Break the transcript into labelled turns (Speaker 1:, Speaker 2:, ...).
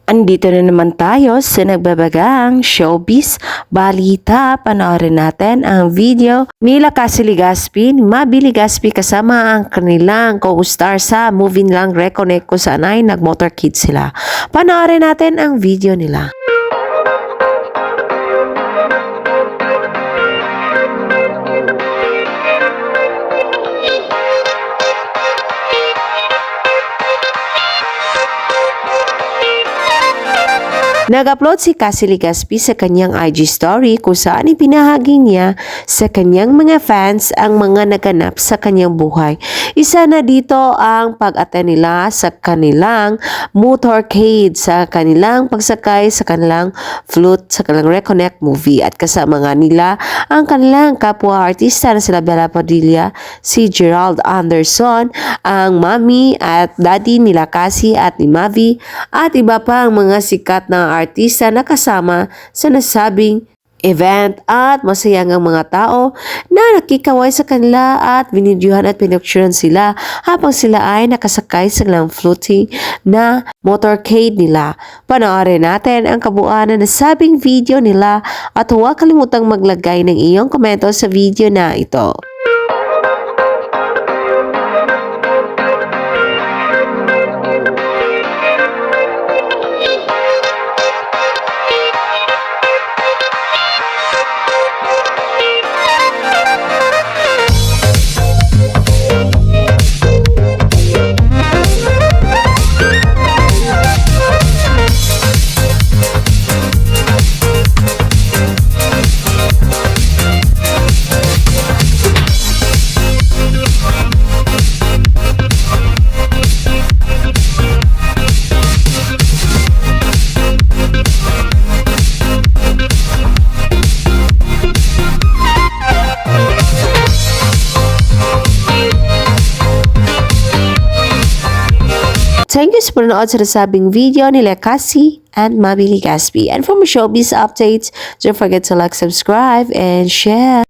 Speaker 1: Andito na naman tayo sa nagbabagang showbiz balita. Panoorin natin ang video nila Cassie Legaspi, Mavi Legaspi kasama ang kanilang co-star sa movie nilang Reconnect kung saan ay nag-motorcade sila. Panoorin natin ang video nila. Nag-upload si Cassie Legaspi sa kanyang IG story kung saan ipinahagi niya sa kanyang mga fans ang mga naganap sa kanyang buhay. Isa na dito ang pag-attend nila sa kanilang motorcade, sa kanilang pagsakay sa kanilang flute, sa kanilang Reconnect movie. At kasama nga nila ang kanilang kapwa-artista na sila Bella Padilla, si Gerald Anderson, ang mami at daddy nila Cassie at ni Mavi, at iba pa ang mga sikat na artista na kasama sa nasabing event. At masaya ang mga tao na nakikaway sa kanila at binidyohan at pinupturan sila habang sila ay nakasakay sa kanilang floating na motorcade nila. Panoorin natin ang kabuuan na nasabing video nila at huwag kalimutang maglagay ng iyong komento sa video na ito. Thank you sa panonood sa nasabing video nila Cassie and Mavi Legaspi. And for more showbiz updates, don't forget to like, subscribe, and share.